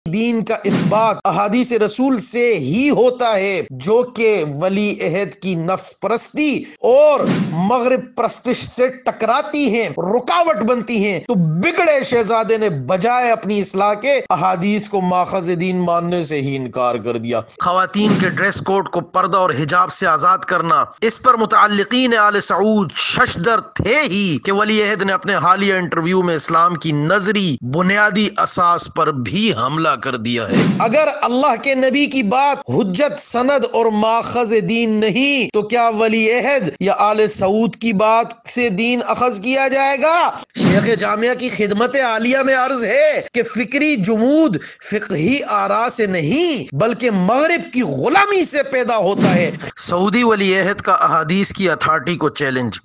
دین کا اثبات احادیث رسول سے ہی ہوتا ہے، جو کہ ولی عہد کی نفس پرستی اور مغرب پرستش سے ٹکراتی ہیں، رکاوٹ بنتی ہیں۔ تو بگڑے شہزادے نے بجائے اپنی اصلاح کے احادیث کو ماخذ دین ماننے سے ہی انکار کر دیا۔ خواتین کے ڈریس کوڈ کو پردہ اور حجاب سے آزاد کرنا، اس پر متعلقین آل سعود ششدر تھے ہی کہ ولی عہد نے اپنے حالیہ انٹرویو میں اسلام کی نظری بنیادی اساس پر بھی حملہ کر دیا ہے۔ اگر اللہ کے نبی کی بات حجت سند اور ماخذ دین نہیں تو کیا ولی عہد یا آل سعود کی بات سے دین اخذ کیا جائے گا؟ شیخ جامعہ کی خدمت عالیہ میں عرض ہے کہ فکری جمود فقہی آراء سے نہیں بلکہ مغرب کی غلامی سے پیدا ہوتا ہے۔ سعودی ولی عہد کا احادیث کی اتھارٹی کو چیلنج۔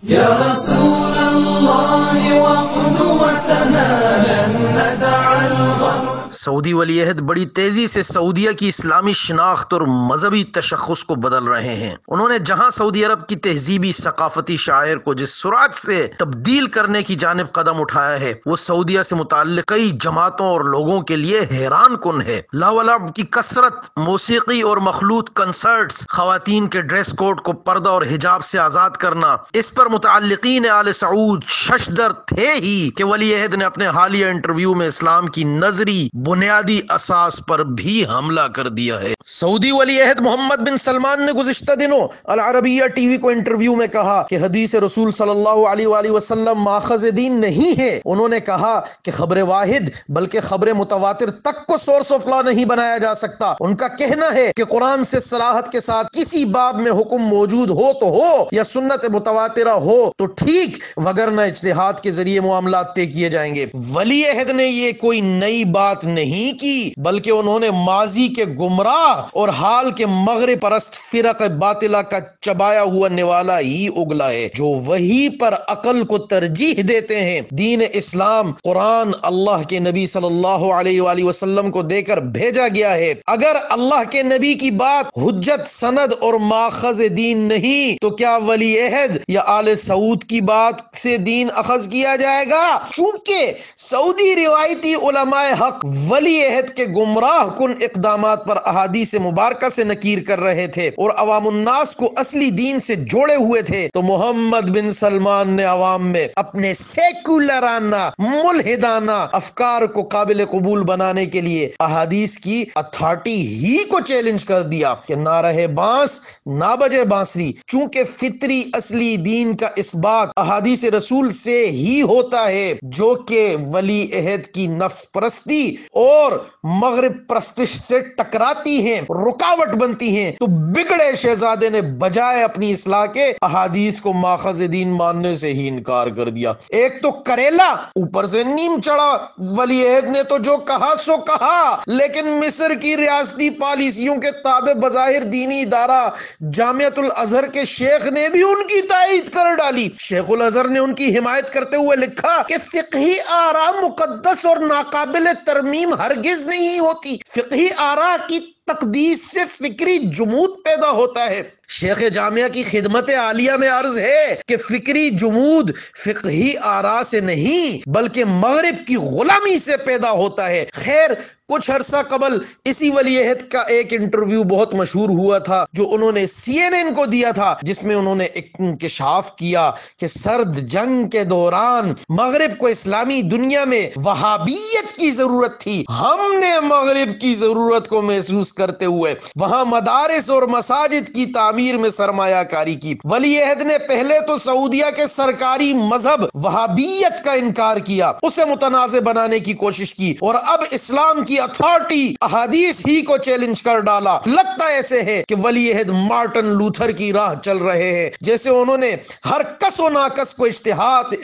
یا رسول اللہ وقدوتنا لن ندع الغر۔ سعودی ولی عہد بڑی تیزی سے سعودیہ کی اسلامی شناخت اور مذہبی تشخص کو بدل رہے ہیں۔ انہوں نے جہاں سعودی عرب کی تہذیبی ثقافتی شاعر کو جس سرعت سے تبدیل کرنے کی جانب قدم اٹھایا ہے، وہ سعودیہ سے متعلق کئی جماعتوں اور لوگوں کے لیے حیران کن ہے۔ لاو و لعب کی کثرت، موسیقی اور مخلوط کنسرٹس، خواتین کے ڈریس کوڈ کو پردہ اور حجاب سے آزاد کرنا، اس پر متعلقین آل سعود ششدر تھے ہی کہ ولی عہد نے اپنے حالیہ انٹرویو میں اسلام کی نظری بنیادی اساس پر بھی حملہ کر دیا ہے۔ سعودی ولی عہد محمد بن سلمان نے گزشتہ دنوں العربیہ ٹی وی کو انٹرویو میں کہا کہ حدیث رسول صلی اللہ علیہ وآلہ وسلم ماخذ دین نہیں ہے۔ انہوں نے کہا کہ خبر واحد بلکہ خبر متواتر تک کو سورس آف لا نہیں بنایا جا سکتا۔ ان کا کہنا ہے کہ قرآن سے صراحت کے ساتھ کسی باب میں حکم موجود ہو تو ہو یا سنت متواترہ ہو تو ٹھیک، وگرنہ اجتہاد کے ذریعے معاملات طے کیے جائیں گے۔ ولی عہد نے یہ کوئی نئی بات نہیں کی بلکہ انہوں نے ماضی کے گمراہ اور حال کے مغرب پرست فرق باطلہ کا چبایا ہوا نوالا ہی اگلا ہے، جو وہی پر عقل کو ترجیح دیتے ہیں۔ دین اسلام قرآن اللہ کے نبی صلی اللہ علیہ وآلہ وسلم کو دے کر بھیجا گیا ہے۔ اگر اللہ کے نبی کی بات حجت سند اور ماخذ دین نہیں تو کیا ولی عہد یا آل سعود کی بات سے دین اخذ کیا جائے گا؟ چونکہ سعودی روایتی علماء حق ولی عہد کے گمراہ کن اقدامات پر احادیث مبارکہ سے نکیر کر رہے تھے اور عوام الناس کو اصلی دین سے جوڑے ہوئے تھے، تو محمد بن سلمان نے عوام میں اپنے سیکولرانہ ملحدانہ افکار کو قابل قبول بنانے کے لیے احادیث کی اتھارٹی ہی کو چیلنج کر دیا کہ نہ رہے بانس نہ بجے بانسری، چونکہ فطری اصلی دین کا اثبات احادیث رسول سے ہی ہوتا ہے، جو کہ ولی عہد کی نفس پرستی اور مغرب پرستش سے ٹکراتی ہیں، رکاوٹ بنتی ہیں۔ تو بگڑے شہزادے نے بجائے اپنی اصلاح کے احادیث کو ماخذ دین ماننے سے ہی انکار کر دیا۔ ایک تو کریلا، اوپر سے نیم چڑھا۔ ولی عہد نے تو جو کہا سو کہا، لیکن مصر کی ریاستی پالیسیوں کے تابع بظاہر دینی ادارہ جامعۃ الازہر کے شیخ نے بھی ان کی تائید کر ڈالی۔ شیخ الازہر نے ان کی حمایت کرتے ہوئے لکھا کہ فقہی آراء مقدس اور ناقابل ترمیم ہرگز نہیں ہوتی، فقہی آراء کی تقدیس سے فکری جمود پیدا ہوتا ہے۔ شیخ جامعہ کی خدمت عالیہ میں عرض ہے کہ فکری جمود فقہی آراء سے نہیں بلکہ مغرب کی غلامی سے پیدا ہوتا ہے۔ خیر، کچھ عرصہ قبل اسی ولی عہد کا ایک انٹرویو بہت مشہور ہوا تھا جو انہوں نے CNN کو دیا تھا، جس میں انہوں نے انکشاف کیا کہ سرد جنگ کے دوران مغرب کو اسلامی دنیا میں وہابیت کی ضرورت تھی۔ ہم نے مغرب کی ضرورت کو محسوس کرتے ہوئے وہاں مدارس اور مساجد کی تعمیر میں سرمایہ کاری کی۔ ولی عہد نے پہلے تو سعودیہ کے سرکاری مذہب وہابیت کا انکار کیا، اسے متنازع بنانے کی کوشش کی، اور اب اسلام کی اتھارٹی احادیث ہی کو چیلنج کر ڈالا۔ لگتا ایسے ہے کہ ولی عہد مارٹن لوتھر کی راہ چل رہے ہیں، جیسے انہوں نے ہر کس و ناکس کو اجتہاد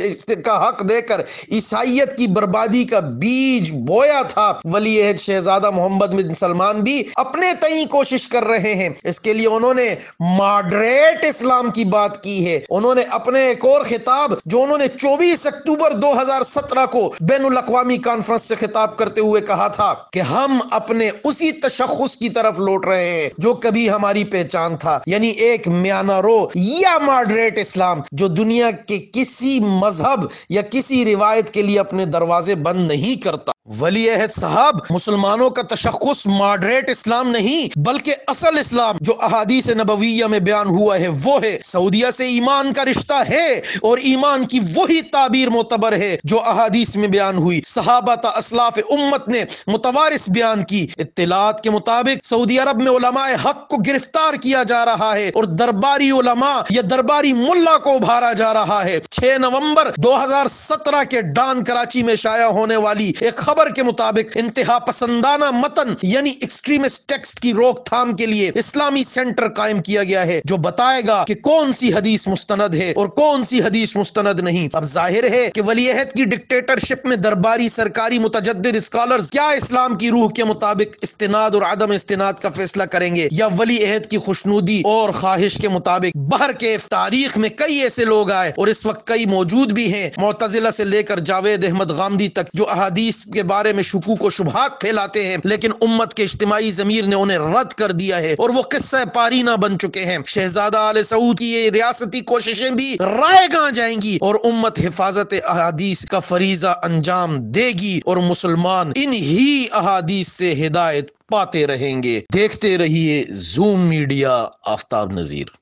کا حق دے کر عیسائیت کی بربادی کا بیج بویا تھا۔ ولی عہد شہزادہ محمد بن سلمان بھی اپنے تئیں کوشش کر رہے ہیں۔ اس کے لیے انہوں نے ماڈریٹ اسلام کی بات کی ہے۔ انہوں نے اپنے ایک اور خطاب جو انہوں نے 24 اکتوبر 2017 کو بین الاقوامی کانفرنس سے خطاب کرتے ہوئے کہا تھا کہ ہم اپنے اسی تشخص کی طرف لوٹ رہے ہیں جو کبھی ہماری پہچان تھا، یعنی ایک میانہ رو یا ماڈریٹ اسلام جو دنیا کے کسی مذہب یا کسی روایت کے لیے اپنے دروازے بند نہیں کرتا۔ ولی عہد صاحب، مسلمانوں کا تشخص ماڈریٹ اسلام نہیں بلکہ اصل اسلام جو احادیث نبویہ میں بیان ہوا ہے وہ ہے۔ سعودیہ سے ایمان کا رشتہ ہے اور ایمان کی وہی تعبیر معتبر ہے جو احادیث میں بیان ہوئی، صحابہ تا اسلاف امت نے متوارث بیان کی۔ اطلاعات کے مطابق سعودی عرب میں علماء حق کو گرفتار کیا جا رہا ہے اور درباری علماء یا درباری ملا کو ابھارا جا رہا ہے۔ 6 نومبر 2017 کے ڈان کراچی میں شائع ہونے والی ایک خبر کے مطابق انتہا پسندانہ متن یعنی ایکسٹریمسٹ ٹیکسٹ کی روک تھام کے لیے اسلامی سینٹر قائم کیا گیا ہے جو بتائے گا کہ کون سی حدیث مستند ہے اور کون سی حدیث مستند نہیں۔ اب ظاہر ہے کہ ولی عہد کی ڈکٹیٹرشپ میں درباری سرکاری متجدد اسکالرز کیا اسلام کی روح کے مطابق استناد اور عدم استناد کا فیصلہ کریں گے، یا ولی عہد کی خوشنودی اور خواہش کے مطابق بہر کے تاریخ میں کئی ایسے لوگ آئے اور اس وقت کئی موجود بھی ہیں، معتزلہ سے لے کر جاوید احمد غامدی تک، جو احادیث کے بارے میں شکوک و شبہات پھیلاتے ہیں لیکن امت کے اجتماعی ضمیر نے انہیں رد کر دیا ہے اور وہ قصہ پارینہ بن چکے ہیں۔ شہزادہ آل سعود کی یہ ریاستی کوششیں بھی رائے گاں جائیں گی اور امت حفاظت احادیث کا فریضہ انجام دے گی اور مسلمان انہی احادیث سے ہدایت پاتے رہیں گے۔ دیکھتے رہیے زوم میڈیا۔ آفتاب نذیر۔